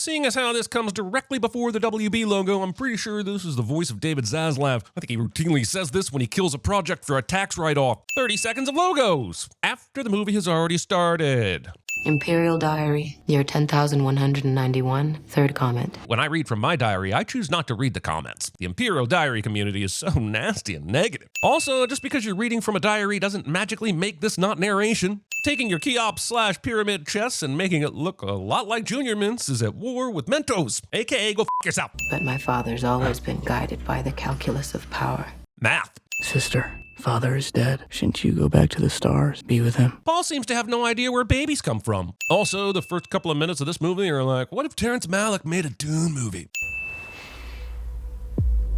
Seeing as how this comes directly before the WB logo, I'm pretty sure this is the voice of David Zaslav. I think he routinely says this when he kills a project for a tax write-off. 30 seconds of logos after the movie has already started. Imperial Diary, year 10,191, third comment. When I read from my diary, I choose not to read the comments. The Imperial Diary community is so nasty and negative. Also, just because you're reading from a diary doesn't magically make this not narration. Taking your Cheops/pyramid chess and making it look a lot like Junior Mints is at war with Mentos, aka go f*** yourself. But my father's always been guided by the calculus of power. Math. Sister, father is dead. Shouldn't you go back to the stars, be with him? Paul seems to have no idea where babies come from. Also, the first couple of minutes of this movie are like, what if Terrence Malick made a Dune movie?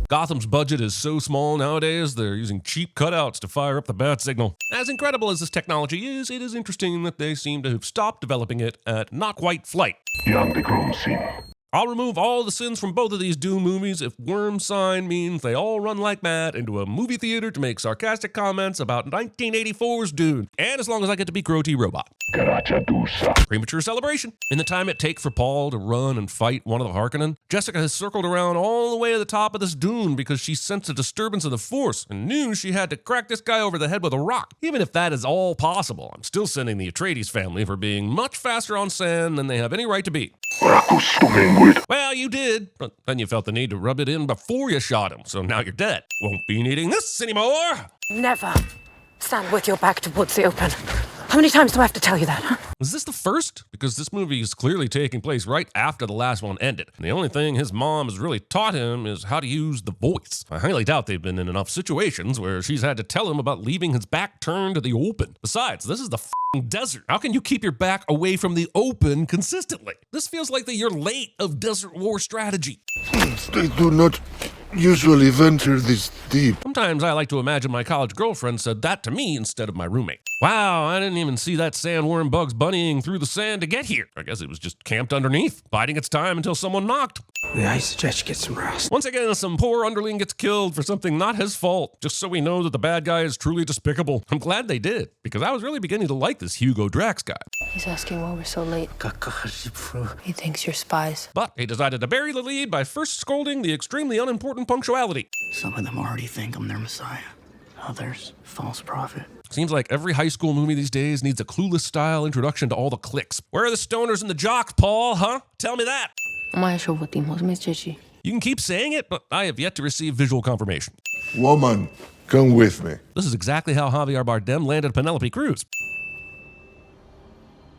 Gotham's budget is so small nowadays, they're using cheap cutouts to fire up the bat signal. As incredible as this technology is, it is interesting that they seem to have stopped developing it at not quite flight. I'll remove all the sins from both of these Dune movies if Worm Sign means they all run like mad into a movie theater to make sarcastic comments about 1984's Dune, and as long as I get to be Grody Robot. Premature celebration. In the time it takes for Paul to run and fight one of the Harkonnen, Jessica has circled around all the way to the top of this dune because she sensed a disturbance of the Force and knew she had to crack this guy over the head with a rock. Even if that is all possible, I'm still sending the Atreides family for being much faster on sand than they have any right to be. Well, you did, but then you felt the need to rub it in before you shot him, so now you're dead. Won't be needing this anymore. Never stand with your back towards the open. How many times do I have to tell you that, huh? Was this the first? Because this movie is clearly taking place right after the last one ended. And the only thing his mom has really taught him is how to use the voice. I highly doubt they've been in enough situations where she's had to tell him about leaving his back turned to the open. Besides, this is the f***ing desert. How can you keep your back away from the open consistently? This feels like the you're late of Desert War strategy. They do not usually venture this deep. Sometimes I like to imagine my college girlfriend said that to me instead of my roommate. Wow, I didn't even see that sandworm Bugs bunnying through the sand to get here. I guess it was just camped underneath, biding its time until someone knocked. Yeah, I suggest you get some rest. Once again, some poor underling gets killed for something not his fault, just so we know that the bad guy is truly despicable. I'm glad they did, because I was really beginning to like this Hugo Drax guy. He's asking why we're so late. He thinks you're spies. But he decided to bury the lead by first scolding the extremely unimportant punctuality. Some of them already think I'm their messiah. Others, false prophet. Seems like every high school movie these days needs a Clueless style introduction to all the cliques. Where are the stoners and the jocks, Paul, huh? Tell me that. You can keep saying it, but I have yet to receive visual confirmation. Woman, come with me. This is exactly how Javier Bardem landed Penelope Cruz.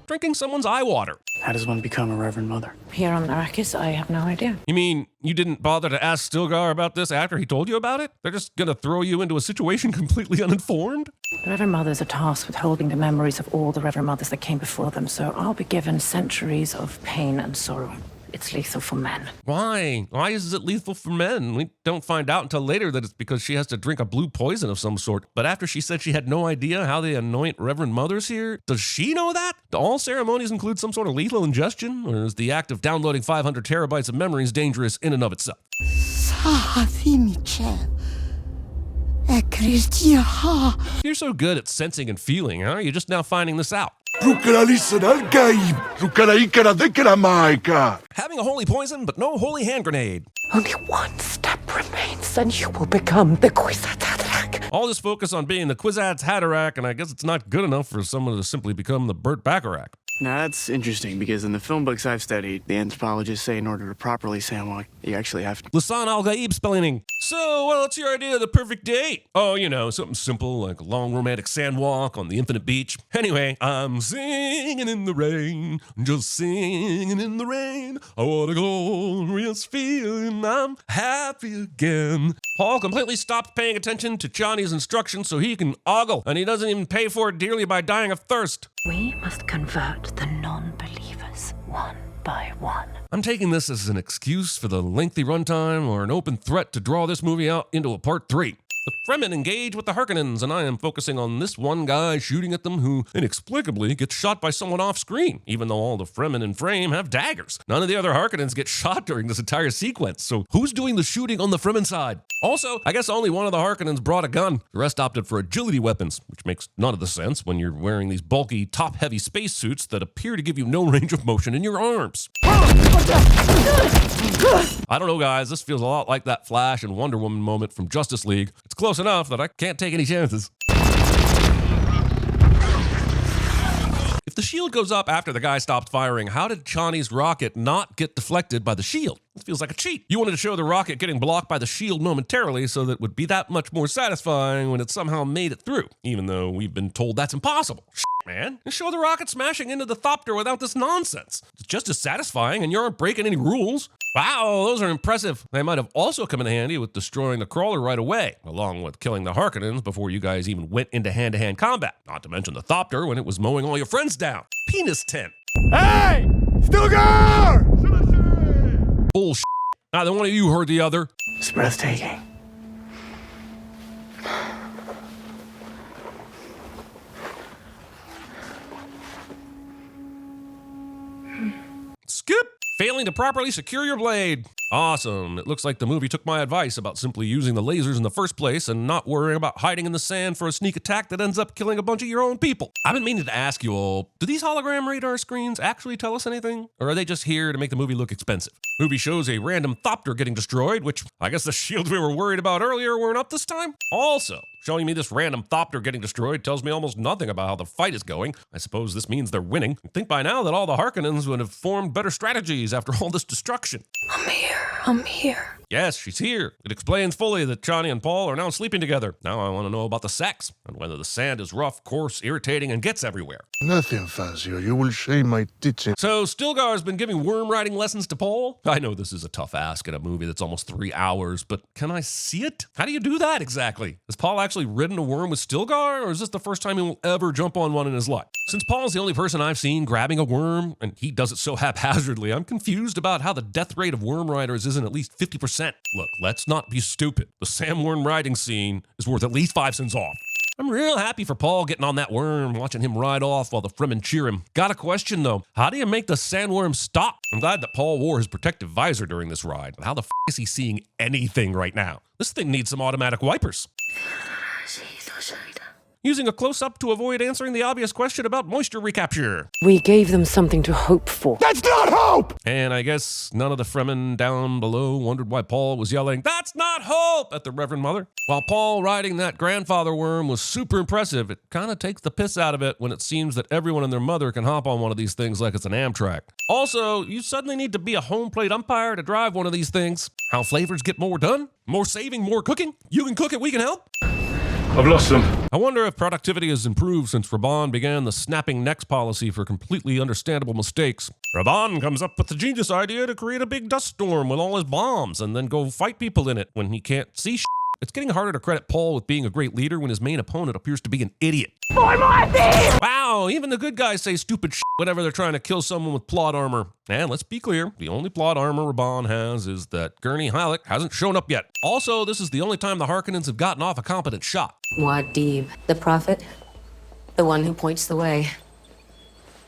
Drinking someone's eye water. How does one become a reverend mother? Here on Arrakis, I have no idea. You mean you didn't bother to ask Stilgar about this after he told you about it? They're just gonna throw you into a situation completely uninformed? The Reverend Mothers are tasked with holding the memories of all the Reverend Mothers that came before them, so I'll be given centuries of pain and sorrow. It's lethal for men. Why? Why is it lethal for men? We don't find out until later that it's because she has to drink a blue poison of some sort. But after she said she had no idea how they anoint Reverend Mothers here, does she know that? Do all ceremonies include some sort of lethal ingestion? Or is the act of downloading 500 terabytes of memories dangerous in and of itself? You're so good at sensing and feeling, huh? You're just now finding this out. Having a holy poison, but no holy hand grenade. Only one step remains, and you will become the Kwisatz Haderach. All this focus on being the Kwisatz Haderach, and I guess it's not good enough for someone to simply become the Burt Bacharach. Now that's interesting because in the film books I've studied, the anthropologists say in order to properly Sandwalk, you actually have to. Lisan al-Gaib spelling. So, what's your idea of the perfect date? Oh, you know, something simple like a long romantic sandwalk on the infinite beach. Anyway, I'm singing in the rain, just singing in the rain. I want a glorious feeling, I'm happy again. Paul completely stopped paying attention to Chani's instructions so he can ogle, and he doesn't even pay for it dearly by dying of thirst. We must convert the non-believers one by one. I'm taking this as an excuse for the lengthy runtime or an open threat to draw this movie out into a part 3. The Fremen engage with the Harkonnens, and I am focusing on this one guy shooting at them who inexplicably gets shot by someone off screen, even though all the Fremen in frame have daggers. None of the other Harkonnens get shot during this entire sequence, so who's doing the shooting on the Fremen side? Also, I guess only one of the Harkonnens brought a gun. The rest opted for agility weapons, which makes none of the sense when you're wearing these bulky, top-heavy spacesuits that appear to give you no range of motion in your arms. I don't know, guys. This feels a lot like that Flash and Wonder Woman moment from Justice League. It's close enough that I can't take any chances. If the shield goes up after the guy stopped firing, how did Chani's rocket not get deflected by the shield? This feels like a cheat. You wanted to show the rocket getting blocked by the shield momentarily so that it would be that much more satisfying when it somehow made it through, even though we've been told that's impossible. Shit, man. Just show the rocket smashing into the Thopter without this nonsense. It's just as satisfying and you aren't breaking any rules. Wow, those are impressive. They might have also come in handy with destroying the crawler right away, along with killing the Harkonnens before you guys even went into hand-to-hand combat. Not to mention the Thopter when it was mowing all your friends down. Penis tent. Hey! Stilgar! Bullshit. Neither one of you heard the other. It's breathtaking. Skip. Failing to properly secure your blade. Awesome. It looks like the movie took my advice about simply using the lasers in the first place and not worrying about hiding in the sand for a sneak attack that ends up killing a bunch of your own people. I've been meaning to ask you all, do these hologram radar screens actually tell us anything? Or are they just here to make the movie look expensive? Movie shows a random Thopter getting destroyed, which I guess the shields we were worried about earlier weren't up this time. Also, showing me this random Thopter getting destroyed tells me almost nothing about how the fight is going. I suppose this means they're winning. You'd think by now that all the Harkonnens would have formed better strategies after all this destruction. I'm here. I'm here. Yes, she's here. It explains fully that Chani and Paul are now sleeping together. Now I want to know about the sex, and whether the sand is rough, coarse, irritating, and gets everywhere. Nothing fancy, or you will shame my tits in. So Stilgar's been giving worm riding lessons to Paul? I know this is a tough ask in a movie that's almost 3 hours, but can I see it? How do you do that exactly? Has Paul actually ridden a worm with Stilgar, or is this the first time he will ever jump on one in his life? Since Paul's the only person I've seen grabbing a worm, and he does it so haphazardly, I'm confused about how the death rate of worm riders isn't at least 50%. Look, let's not be stupid. The sandworm riding scene is worth at least 5 cents off. I'm real happy for Paul getting on that worm, watching him ride off while the Fremen cheer him. Got a question though. How do you make the sandworm stop? I'm glad that Paul wore his protective visor during this ride, but how the f is he seeing anything right now? This thing needs some automatic wipers. Using a close-up to avoid answering the obvious question about moisture recapture. We gave them something to hope for. That's not hope! And I guess none of the Fremen down below wondered why Paul was yelling, "That's not hope!" at the Reverend Mother. While Paul riding that grandfather worm was super impressive, it kind of takes the piss out of it when it seems that everyone and their mother can hop on one of these things like it's an Amtrak. Also, you suddenly need to be a home plate umpire to drive one of these things. How flavors get more done? More saving, more cooking? You can cook it, we can help? I've lost them. I wonder if productivity has improved since Raban began the snapping necks policy for completely understandable mistakes. Raban comes up with the genius idea to create a big dust storm with all his bombs and then go fight people in it when he can't see shit. It's getting harder to credit Paul with being a great leader when his main opponent appears to be an idiot. Wow, even the good guys say stupid shit whenever they're trying to kill someone with plot armor. And let's be clear, the only plot armor Raban has is that Gurney Halleck hasn't shown up yet. Also, this is the only time the Harkonnens have gotten off a competent shot. Muad'Dib, the prophet, the one who points the way.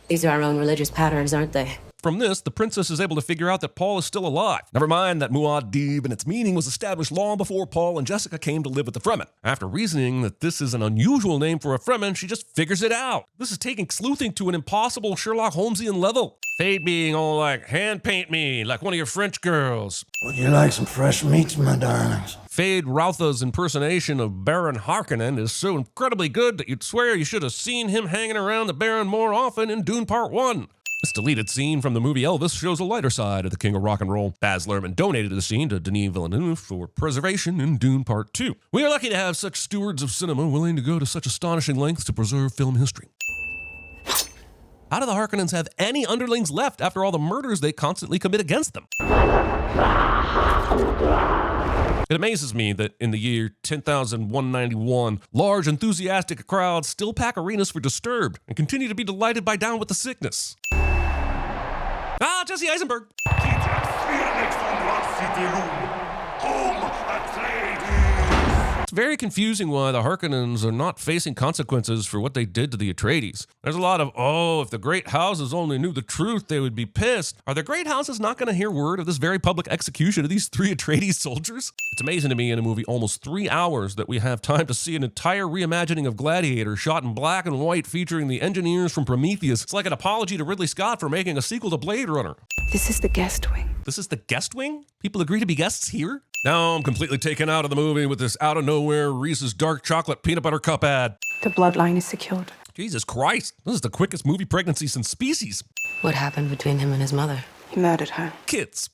These are our own religious patterns, aren't they? From this, the princess is able to figure out that Paul is still alive. Never mind that Muad'Dib and its meaning was established long before Paul and Jessica came to live with the Fremen. After reasoning that this is an unusual name for a Fremen, she just figures it out. This is taking sleuthing to an impossible Sherlock Holmesian level. Fade being all like, hand paint me, like one of your French girls. Would you like some fresh meats, my darlings? Fade Routha's impersonation of Baron Harkonnen is so incredibly good that you'd swear you should have seen him hanging around the Baron more often in Dune Part 1. This deleted scene from the movie Elvis shows a lighter side of the King of Rock and Roll. Baz Luhrmann donated the scene to Denis Villeneuve for preservation in Dune Part 2. We are lucky to have such stewards of cinema willing to go to such astonishing lengths to preserve film history. How do the Harkonnens have any underlings left after all the murders they constantly commit against them? It amazes me that in the year 10,191, large enthusiastic crowds still pack arenas for Disturbed and continue to be delighted by Down with the Sickness. Ah, Jesse Eisenberg. It's very confusing why the Harkonnens are not facing consequences for what they did to the Atreides. There's a lot of, oh, if the great houses only knew the truth, they would be pissed. Are the great houses not going to hear word of this very public execution of these 3 Atreides soldiers? It's amazing to me in a movie almost 3 hours that we have time to see an entire reimagining of Gladiator shot in black and white featuring the engineers from Prometheus. It's like an apology to Ridley Scott for making a sequel to Blade Runner. This is the guest wing. This is the guest wing? People agree to be guests here? Now I'm completely taken out of the movie with this out of nowhere Reese's dark chocolate peanut butter cup ad. The bloodline is secured. Jesus Christ, this is the quickest movie pregnancy since Species. What happened between him and his mother? He murdered her. Kids.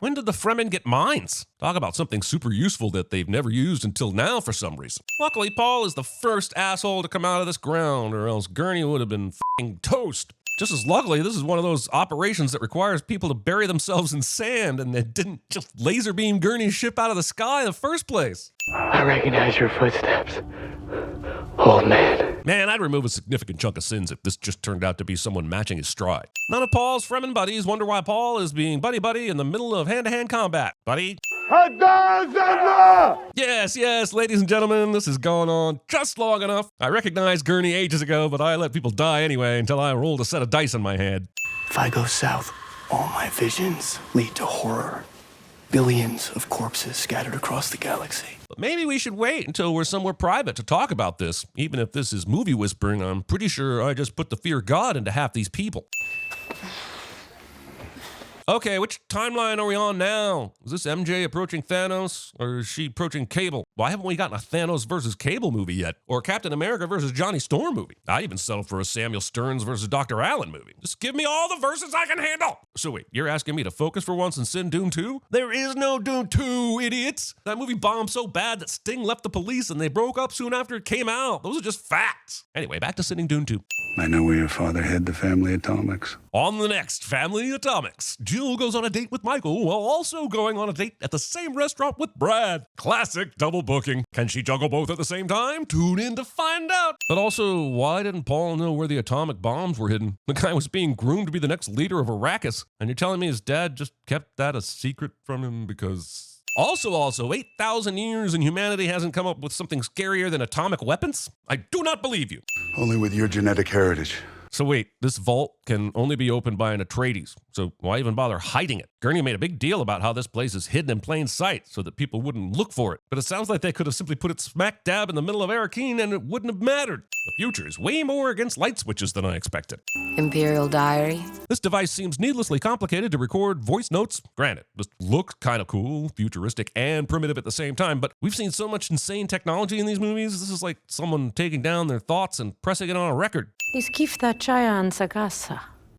When did the Fremen get mines? Talk about something super useful that they've never used until now for some reason. Luckily, Paul is the first asshole to come out of this ground, or else Gurney would have been f***ing toast. Just as luckily, this is one of those operations that requires people to bury themselves in sand, and they didn't just laser beam Gurney's ship out of the sky in the first place. I recognize your footsteps, old man. Man, I'd remove a significant chunk of sins if this just turned out to be someone matching his stride. None of Paul's Fremen buddies wonder why Paul is being buddy-buddy in the middle of hand-to-hand combat. Buddy? Yes, ladies and gentlemen, this has gone on just long enough. I recognized Gurney ages ago, but I let people die anyway until I rolled a set of dice in my head. If I go south, all my visions lead to horror. Billions of corpses scattered across the galaxy. But maybe we should wait until we're somewhere private to talk about this. Even if this is movie whispering, I'm pretty sure I just put the fear of God into half these people. Okay, which timeline are we on now? Is this MJ approaching Thanos, or is she approaching Cable? Why haven't we gotten a Thanos versus Cable movie yet? Or a Captain America versus Johnny Storm movie? I'd even settle for a Samuel Stearns versus Dr. Allen movie. Just give me all the verses I can handle! So wait, you're asking me to focus for once and send Dune 2? There is no Dune 2, idiots! That movie bombed so bad that Sting left the police and they broke up soon after it came out. Those are just facts. Anyway, back to sending Dune 2. I know where your father hid the family atomics. On the next Family Atomics, Jill goes on a date with Michael while also going on a date at the same restaurant with Brad. Classic double booking. Can she juggle both at the same time? Tune in to find out. But also, why didn't Paul know where the atomic bombs were hidden? The guy was being groomed to be the next leader of Arrakis, and you're telling me his dad just kept that a secret from him because... Also, 8,000 years and humanity hasn't come up with something scarier than atomic weapons? I do not believe you. Only with your genetic heritage. So wait, this vault can only be opened by an Atreides, so why even bother hiding it? Gurney made a big deal about how this place is hidden in plain sight so that people wouldn't look for it, but it sounds like they could have simply put it smack dab in the middle of Arakeen and it wouldn't have mattered. The future is way more against light switches than I expected. Imperial Diary? This device seems needlessly complicated to record voice notes. Granted, this looks kind of cool, futuristic, and primitive at the same time, but we've seen so much insane technology in these movies, this is like someone taking down their thoughts and pressing it on a record.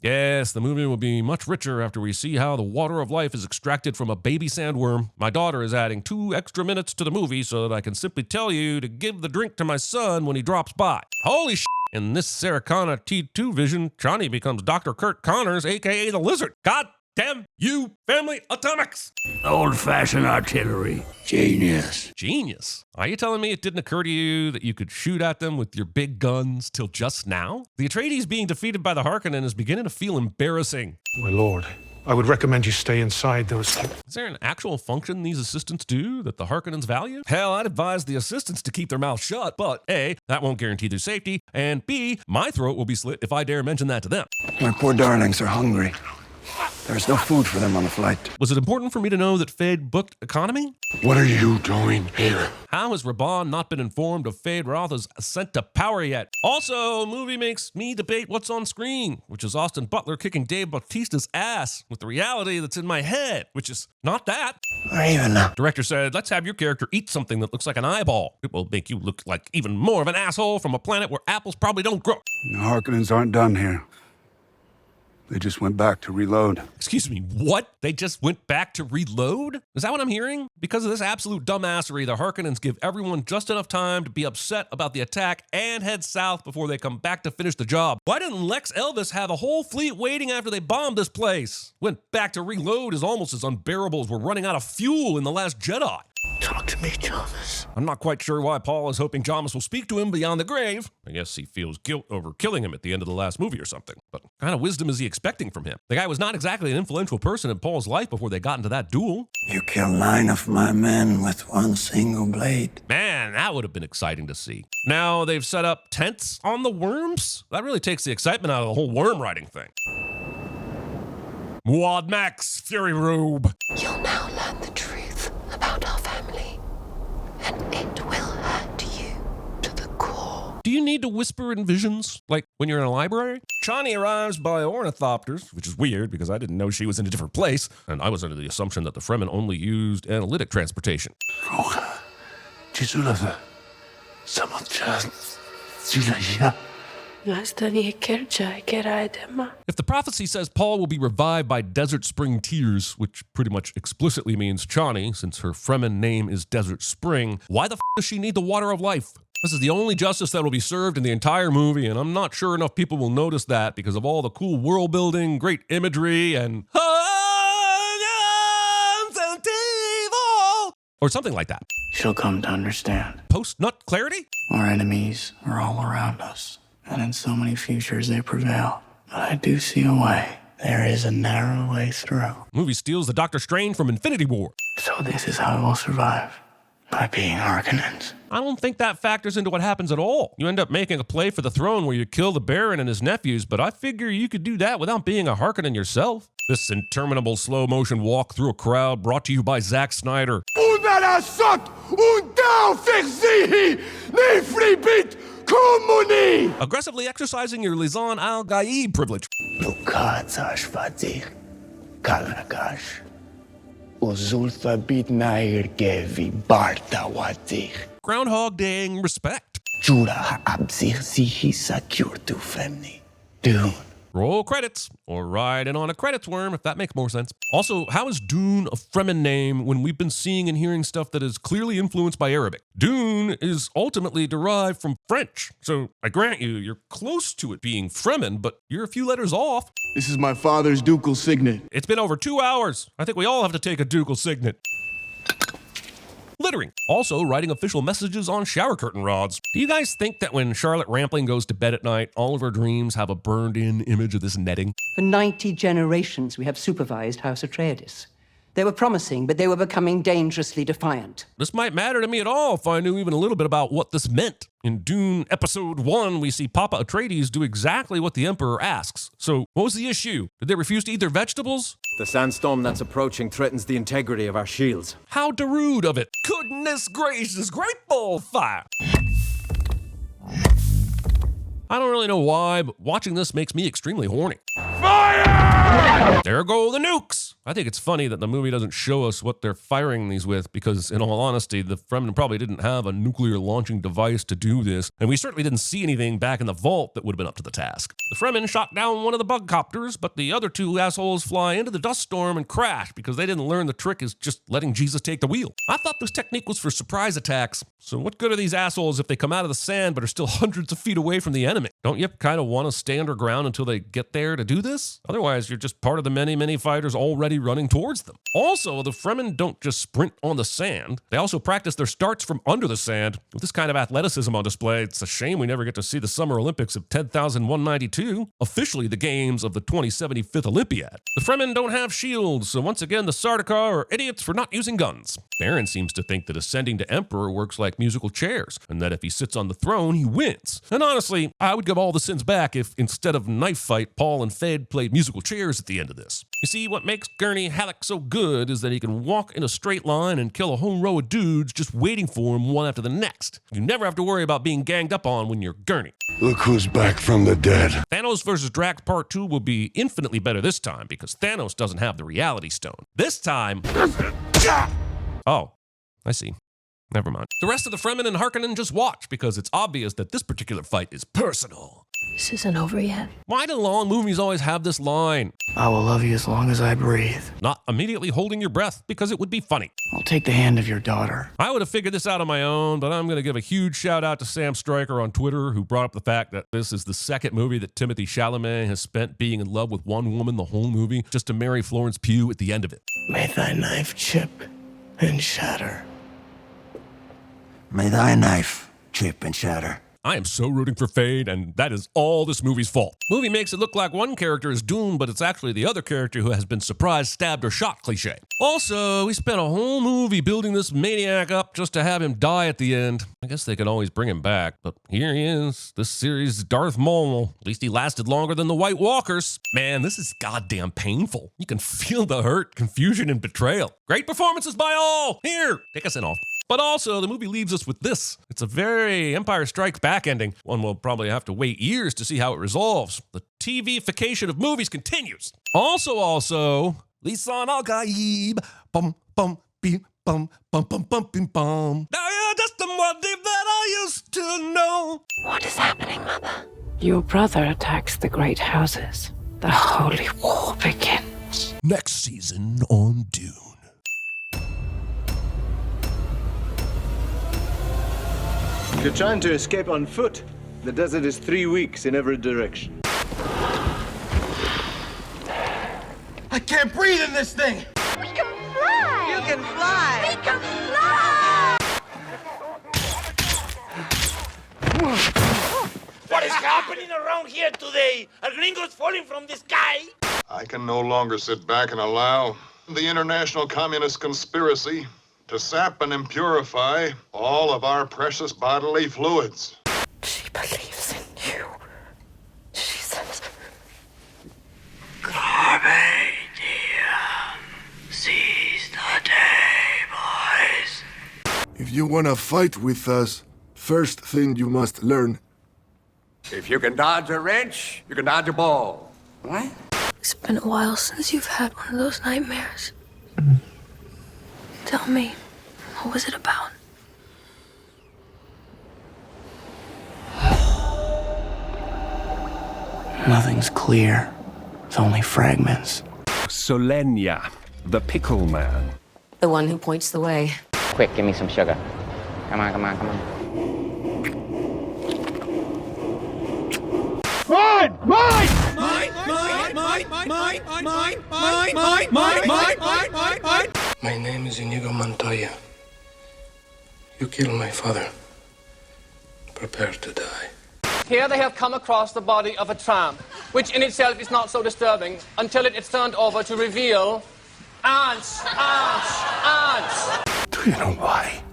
Yes, the movie will be much richer after we see how the water of life is extracted from a baby sandworm. My daughter is adding 2 extra minutes to the movie so that I can simply tell you to give the drink to my son when he drops by. Holy shit! In this Sarah Connor T2 vision, Johnny becomes Dr. Kurt Connors, aka the Lizard. God damn you, Family Atomics! Old-fashioned artillery. Genius. Genius? Are you telling me it didn't occur to you that you could shoot at them with your big guns till just now? The Atreides being defeated by the Harkonnen is beginning to feel embarrassing. My lord, I would recommend you stay inside those... Is there an actual function these assistants do that the Harkonnens value? Hell, I'd advise the assistants to keep their mouths shut, but A, that won't guarantee their safety, and B, my throat will be slit if I dare mention that to them. My poor darlings are hungry. There's no food for them on the flight. Was it important for me to know that Fade booked economy? What are you doing here? How has Raban not been informed of Fade Rotha's ascent to power yet? Also, movie makes me debate what's on screen, which is Austin Butler kicking Dave Bautista's ass with the reality that's in my head, which is not that. Or even now. Director said, let's have your character eat something that looks like an eyeball. It will make you look like even more of an asshole from a planet where apples probably don't grow. The Harkonnens aren't done here. They just went back to reload. Excuse me, what? They just went back to reload? Is that what I'm hearing? Because of this absolute dumbassery, the Harkonnens give everyone just enough time to be upset about the attack and head south before they come back to finish the job. Why didn't Lex Elvis have a whole fleet waiting after they bombed this place? Went back to reload is almost as unbearable as we're running out of fuel in The Last Jedi. Talk to me, Thomas. I'm not quite sure why Paul is hoping Jamis will speak to him beyond the grave. I guess he feels guilt over killing him at the end of the last movie or something. But what kind of wisdom is he expecting from him? The guy was not exactly an influential person in Paul's life before they got into that duel. You killed 9 of my men with one single blade. Man, that would have been exciting to see. Now they've set up tents on the worms? That really takes the excitement out of the whole worm riding thing. Muad Max, Fury Robe. You'll now learn the truth about our family, and it will hurt you to the core. Do you need to whisper in visions, like when you're in a library? Chani arrives by ornithopters, which is weird because I didn't know she was in a different place, and I was under the assumption that the Fremen only used analytic transportation. If the prophecy says Paul will be revived by Desert Spring Tears, which pretty much explicitly means Chani, since her Fremen name is Desert Spring, why the f does she need the water of life? This is the only justice that will be served in the entire movie, and I'm not sure enough people will notice that because of all the cool world building, great imagery, and or something like that. She'll come to understand. Post-nut clarity? Our enemies are all around us, and in so many futures they prevail. But I do see a way. There is a narrow way through. Movie steals the Doctor Strange from Infinity War. So this is how we will survive. By being Harkonnens. I don't think that factors into what happens at all. You end up making a play for the throne where you kill the Baron and his nephews, but I figure you could do that without being a Harkonnen yourself. This interminable slow-motion walk through a crowd brought to you by Zack Snyder. Aggressively exercising your Lisan al-Gaib privilege. Groundhog Daying respect. Dune. Roll credits, or ride in on a credits worm if that makes more sense. Also, how is Dune a Fremen name when we've been seeing and hearing stuff that is clearly influenced by Arabic? Dune is ultimately derived from French, so I grant you, you're close to it being Fremen, but you're a few letters off. This is my father's ducal signet. It's been over 2 hours. I think we all have to take a ducal signet. Littering. Also, writing official messages on shower curtain rods. Do you guys think that when Charlotte Rampling goes to bed at night, all of her dreams have a burned-in image of this netting? For 90 generations, we have supervised House Atreides. They were promising, but they were becoming dangerously defiant. This might matter to me at all if I knew even a little bit about what this meant. In Dune Episode 1, we see Papa Atreides do exactly what the Emperor asks. So, what was the issue? Did they refuse to eat their vegetables? The sandstorm that's approaching threatens the integrity of our shields. How rude of it. Goodness gracious, great ball of fire. I don't really know why, but watching this makes me extremely horny. Fire! There go the nukes! I think it's funny that the movie doesn't show us what they're firing these with because, in all honesty, the Fremen probably didn't have a nuclear launching device to do this, and we certainly didn't see anything back in the vault that would have been up to the task. The Fremen shot down one of the bug copters, but the other two assholes fly into the dust storm and crash because they didn't learn the trick is just letting Jesus take the wheel. I thought this technique was for surprise attacks, so what good are these assholes if they come out of the sand but are still hundreds of feet away from the enemy? Don't you kind of want to stay underground until they get there to do this? Otherwise, you're just part of the many, many fighters already running towards them. Also, the Fremen don't just sprint on the sand. They also practice their starts from under the sand. With this kind of athleticism on display, it's a shame we never get to see the Summer Olympics of 10,192, officially the games of the 2075th Olympiad. The Fremen don't have shields, so once again, the Sardaukar are idiots for not using guns. Baron seems to think that ascending to Emperor works like musical chairs, and that if he sits on the throne, he wins. And honestly, I would give all the sins back if, instead of knife fight, Paul and Fed played musical chairs at the end of this. You see, what makes Gurney Halleck so good is that he can walk in a straight line and kill a whole row of dudes just waiting for him one after the next. You never have to worry about being ganged up on when you're Gurney. Look who's back from the dead. Thanos vs. Drax Part 2 will be infinitely better this time because Thanos doesn't have the Reality Stone. This time... Oh, I see. Never mind. The rest of the Fremen and Harkonnen just watch because it's obvious that this particular fight is personal. This isn't over yet. Why do long movies always have this line? I will love you as long as I breathe. Not immediately holding your breath because it would be funny. I'll take the hand of your daughter. I would have figured this out on my own, but I'm going to give a huge shout out to Sam Stryker on Twitter who brought up the fact that this is the second movie that Timothée Chalamet has spent being in love with one woman the whole movie just to marry Florence Pugh at the end of it. May thy knife chip and shatter. May thy knife chip and shatter. I am so rooting for Fade, and that is all this movie's fault. Movie makes it look like one character is doomed, but it's actually the other character who has been surprised, stabbed, or shot cliche. Also, we spent a whole movie building this maniac up just to have him die at the end. I guess they could always bring him back, but here he is. This series' Darth Maul. At least he lasted longer than the White Walkers. Man, this is goddamn painful. You can feel the hurt, confusion, and betrayal. Great performances by all. Here, take us in off. But also, the movie leaves us with this. It's a very Empire Strikes Back ending. One will probably have to wait years to see how it resolves. The TV-fication of movies continues. Also, Lisan al-Gaib, bum, bum, beep, bum, bum, bum, bum, bim, bum. Now you're just the one that I used to know. What is happening, Mother? Your brother attacks the great houses. The holy war begins. Next season on Dune. If you're trying to escape on foot, the desert is 3 weeks in every direction. I can't breathe in this thing! We can fly! You can fly! We can fly! What is happening around here today? Are gringos falling from the sky? I can no longer sit back and allow the international communist conspiracy to sap and impurify all of our precious bodily fluids. She believes in you. She says... Carpe diem. Seize the day, boys. If you want to fight with us, first thing you must learn. If you can dodge a wrench, you can dodge a ball. What? It's been a while since you've had one of those nightmares. Tell me, what was it about? Nothing's clear. It's only fragments. Solenia, the pickle man. The one who points the way. Quick, give me some sugar. Come on, come on, come on. Mine! Mine! Mine! Mine! Mine! Mine! Mine! Mine! Mine! Mine! Mine! Mine! Mine! My name is Inigo Montoya. You killed my father. Prepare to die. Here they have come across the body of a tramp, which in itself is not so disturbing until it is turned over to reveal ants, ants, ants. Do you know why?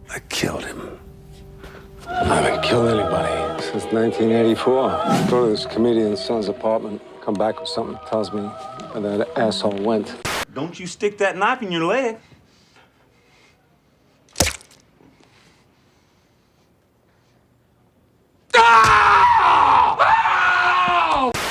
I killed him. I haven't killed anybody since 1984. Go to this comedian's son's apartment, come back with something that tells me where that asshole went. Don't you stick that knife in your leg.